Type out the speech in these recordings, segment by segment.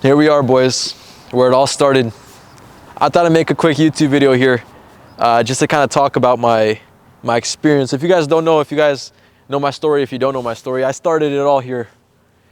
Here we are, boys, where it all started. I thought I'd make a quick YouTube video here, just to kind of talk about my experience. If you guys don't know, if you guys know my story, if you don't know my story, I started it all here,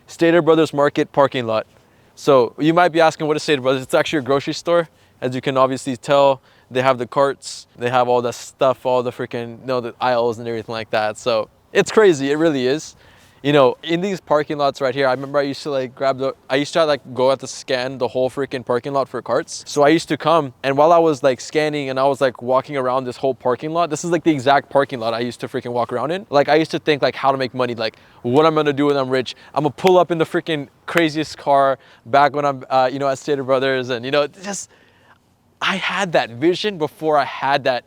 Stater Brothers Market parking lot. So you might be asking, what is Stater Brothers? It's actually a grocery store. As you can obviously tell, they have the carts, they have all the stuff, all the freaking, the aisles and everything like that. So it's crazy, it really is. You know, in these parking lots right here, I remember I used to like go out to scan the whole freaking parking lot for carts. So I used to come, and while I was like scanning and I was like walking around this whole parking lot, this is like the exact parking lot I used to freaking walk around in. Like I used to think like how to make money, like what I'm gonna do when I'm rich. I'm gonna pull up in the freaking craziest car back when I'm, at Stater Brothers, and just, I had that vision before I had that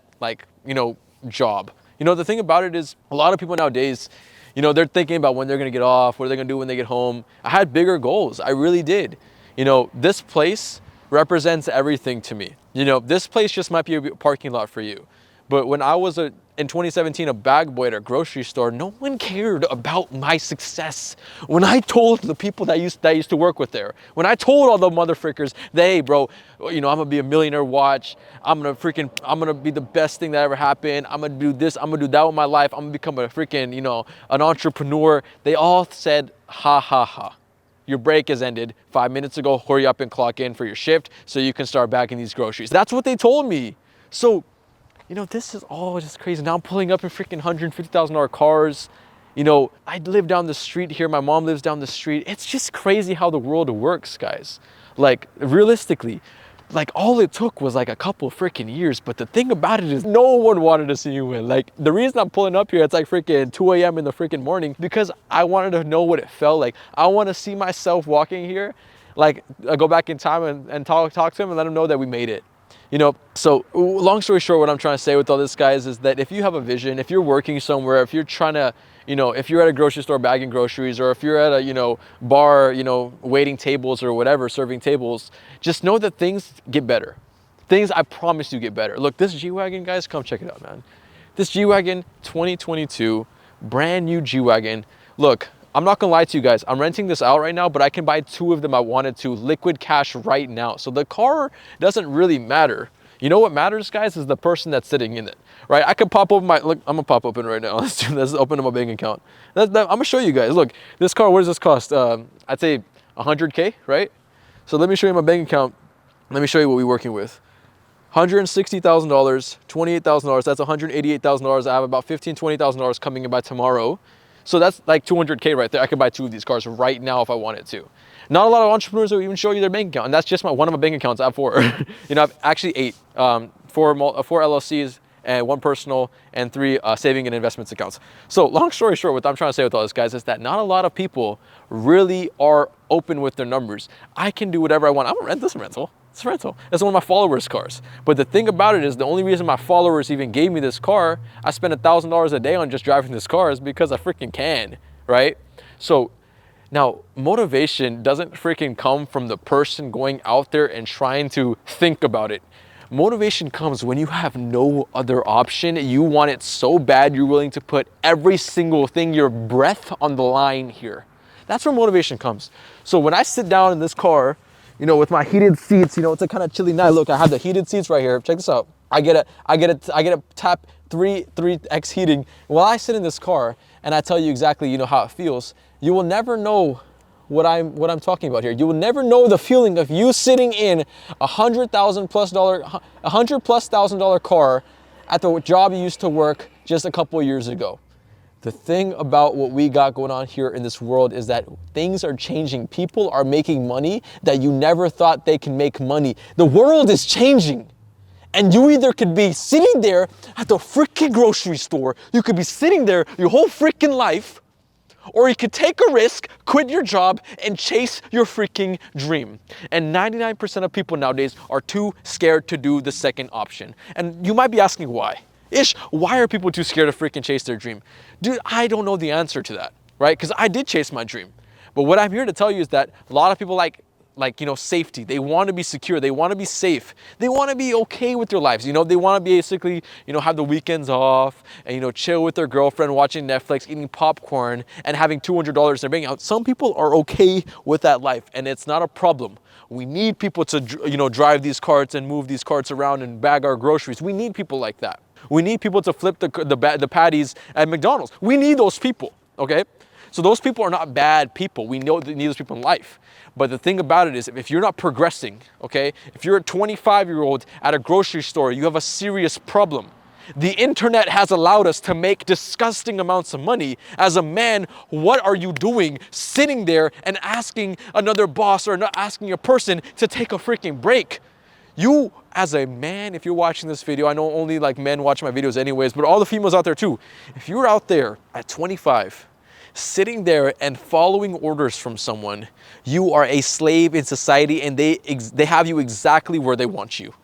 job. The thing about it is a lot of people nowadays, they're thinking about when they're gonna get off, what they're gonna do when they get home. I had bigger goals, I really did. This place represents everything to me. This place just might be a parking lot for you. But when I was in 2017 a bag boy at a grocery store, no one cared about my success. When I told the people that I used to work with there, when I told all the motherfuckers that, hey bro, I'm gonna be a millionaire, watch, I'm gonna be the best thing that ever happened, I'm gonna do this, I'm gonna do that with my life, I'm gonna become a freaking, an entrepreneur. They all said, ha ha ha. Your break has ended 5 minutes ago, hurry up and clock in for your shift so you can start bagging these groceries. That's what they told me. So, this is all just crazy. Now I'm pulling up in freaking $150,000 cars. I live down the street here. My mom lives down the street. It's just crazy how the world works, guys. Like, realistically, like all it took was like a couple freaking years. But the thing about it is no one wanted to see you win. Like, the reason I'm pulling up here, it's like freaking 2 a.m. in the freaking morning, because I wanted to know what it felt like. I want to see myself walking here. Like, I go back in time and talk to him and let him know that we made it. So long story short, what I'm trying to say with all this, guys, is that if you have a vision, if you're working somewhere, if you're trying to, if you're at a grocery store bagging groceries, or if you're at a, bar, waiting tables or whatever, serving tables, just know that things get better. Things, I promise you, get better. Look, this G-Wagon, guys, come check it out, man. This G-Wagon 2022, brand new G-Wagon. Look, I'm not gonna lie to you guys, I'm renting this out right now, but I can buy 2 of them I wanted to, liquid cash right now. So the car doesn't really matter. You know what matters, guys, is the person that's sitting in it, right? I could pop open look, I'm gonna pop open right now. Let's do this, open up my bank account. I'm gonna show you guys. Look, this car, what does this cost? I'd say 100K, right? So let me show you my bank account. Let me show you what we're working with. $160,000, $28,000, that's $188,000. I have about $15,000, $20,000 coming in by tomorrow. So that's like 200K right there. I could buy 2 of these cars right now if I wanted to. Not a lot of entrepreneurs will even show you their bank account, and that's just one of my bank accounts. I have 4. I've actually 8, 4 LLCs and 1 personal and 3 saving and investments accounts. So long story short, what I'm trying to say with all this, guys, is that not a lot of people really are open with their numbers. I can do whatever I want. I'm gonna rent this rental. It's a rental. It's one of my followers' cars. But the thing about it is, the only reason my followers even gave me this car, I spend $1,000 a day on just driving this car, is because I freaking can, right? So now, motivation doesn't freaking come from the person going out there and trying to think about it. Motivation comes when you have no other option. You want it so bad, you're willing to put every single thing, your breath on the line here. That's where motivation comes. So when I sit down in this car, with my heated seats, it's a kind of chilly night. Look, I have the heated seats right here. Check this out. I get a tap 3x heating. While I sit in this car and I tell you exactly, how it feels, you will never know what I'm talking about here. You will never know the feeling of you sitting in $100,000+ car at the job you used to work just a couple of years ago. The thing about what we got going on here in this world is that things are changing. People are making money that you never thought they can make money. The world is changing. And you either could be sitting there at the freaking grocery store, you could be sitting there your whole freaking life, or you could take a risk, quit your job, and chase your freaking dream. And 99% of people nowadays are too scared to do the second option. And you might be asking why. Ish, why are people too scared to freaking chase their dream? Dude, I don't know the answer to that, right? Because I did chase my dream. But what I'm here to tell you is that a lot of people like like, you know, safety. They want to be secure. They want to be safe. They want to be okay with their lives. You know, they want to basically, you know, have the weekends off and, you know, chill with their girlfriend, watching Netflix, eating popcorn, and having $200 in their bank account. Some people are okay with that life, and it's not a problem. We need people to, you know, drive these carts and move these carts around and bag our groceries. We need people like that. We need people to flip the patties at McDonald's. We need those people, okay? So those people are not bad people. We know that we need those people in life. But the thing about it is, if you're not progressing, okay? If you're a 25-year-old at a grocery store, you have a serious problem. The internet has allowed us to make disgusting amounts of money. As a man, what are you doing sitting there and asking another boss or not asking a person to take a freaking break? You, as a man, if you're watching this video, I know only like men watch my videos anyways, but all the females out there too. If you're out there at 25, sitting there and following orders from someone, you are a slave in society, and they have you exactly where they want you.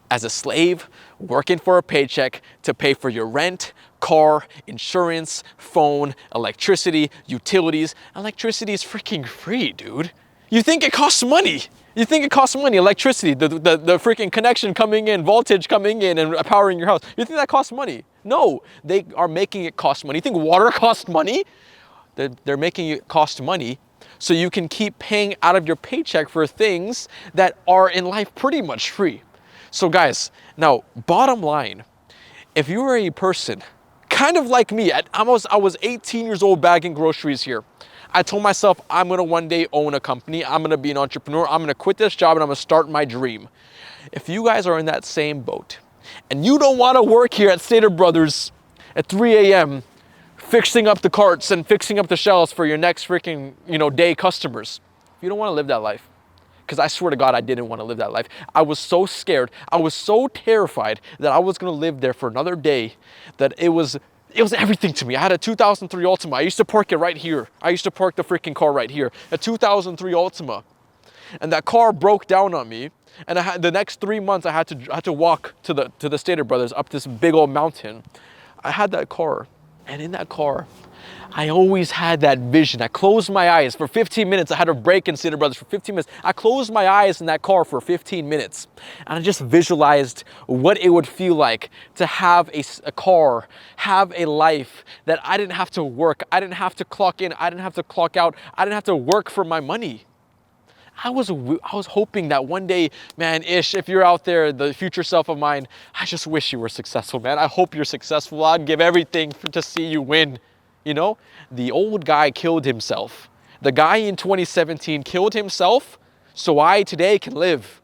As a slave, working for a paycheck to pay for your rent, car, insurance, phone, electricity, utilities. Electricity is freaking free, dude. You think it costs money. You think it costs money, electricity, the freaking connection coming in, voltage coming in and powering your house. You think that costs money? No, they are making it cost money. You think water costs money? They're making it cost money so you can keep paying out of your paycheck for things that are in life pretty much free. So guys, now bottom line, if you are a person kind of like me, I was 18 years old bagging groceries here. I told myself I'm gonna one day own a company, I'm gonna be an entrepreneur, I'm gonna quit this job and I'm gonna start my dream. If you guys are in that same boat and you don't wanna work here at Stater Brothers at 3 a.m. fixing up the carts and fixing up the shelves for your next freaking, you know, day customers, if you don't wanna live that life, because I swear to God, I didn't want to live that life. I was so scared. I was so terrified that I was going to live there for another day that it was everything to me. I had a 2003 Altima. I used to park it right here. I used to park the freaking car right here. A 2003 Altima. And that car broke down on me. And the next 3 months, I had to walk to the Stater Brothers up this big old mountain. I had that car. And in that car, I always had that vision. I closed my eyes for 15 minutes. I had a break in Stater Brothers for 15 minutes. I closed my eyes in that car for 15 minutes. And I just visualized what it would feel like to have a car, have a life that I didn't have to work. I didn't have to clock in. I didn't have to clock out. I didn't have to work for my money. I was hoping that one day, man, Ish, if you're out there, the future self of mine, I just wish you were successful, man. I hope you're successful. I'd give everything to see you win. You know, the old guy killed himself. The guy in 2017 killed himself so I today can live.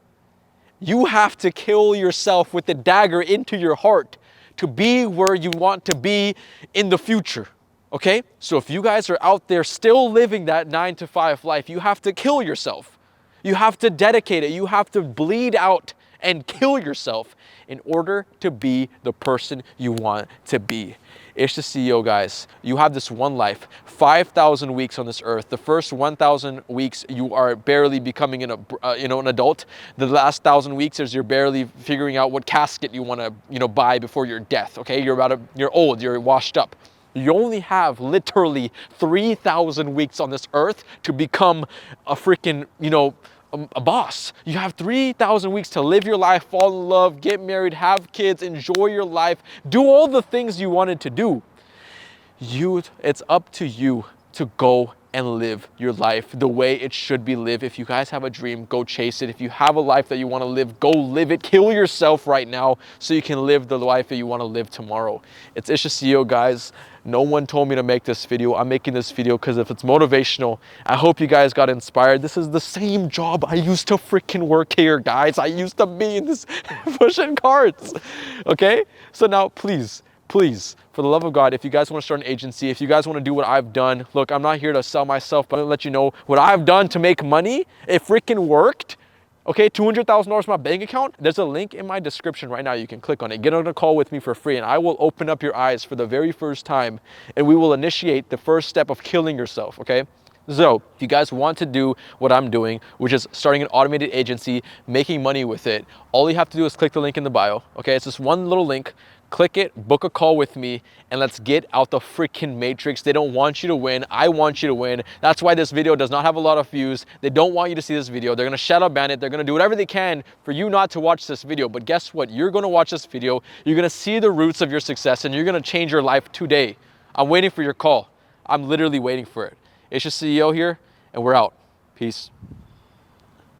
You have to kill yourself with the dagger into your heart to be where you want to be in the future. Okay? So if you guys are out there still living that 9-to-5 life, you have to kill yourself. You have to dedicate it. You have to bleed out and kill yourself in order to be the person you want to be. Ish the CEO, guys, you have this one life, 5,000 weeks on this earth. The first 1,000 weeks, you are barely becoming an adult. The last 1,000 weeks is you're barely figuring out what casket you want to, buy before your death. Okay, you're old, you're washed up. You only have literally 3,000 weeks on this earth to become a freaking, a boss. You have 3,000 weeks to live your life, fall in love, get married, have kids, enjoy your life, do all the things you wanted to do. It's up to you to go and live your life the way it should be lived. If you guys have a dream, go chase it. If you have a life that you want to live, go live it. Kill yourself right now so you can live the life that you want to live tomorrow. It's Ish the CEO, guys. No one told me to make this video. I'm making this video because if it's motivational, I hope you guys got inspired. This is the same job I used to freaking work here, guys. I used to be in this pushing carts. Okay? So now, please, for the love of God, if you guys want to start an agency, if you guys want to do what I've done, look, I'm not here to sell myself, but I'm going to let you know what I've done to make money. It freaking worked. Okay, $200,000 in my bank account. There's a link in my description right now. You can click on it. Get on a call with me for free, and I will open up your eyes for the very first time, and we will initiate the first step of killing yourself, okay? So if you guys want to do what I'm doing, which is starting an automated agency, making money with it, all you have to do is click the link in the bio, okay? It's just one little link. click it, book a call with me, and let's get out the freaking matrix. They don't want you to win. I want you to win. That's why this video does not have a lot of views. They don't want you to see this video. They're gonna shadow ban it. They're gonna do whatever they can for you not to watch this video. But guess what? You're gonna watch this video. You're gonna see the roots of your success, and you're gonna change your life today. I'm waiting for your call. I'm literally waiting for it. It's your CEO here, and we're out. Peace.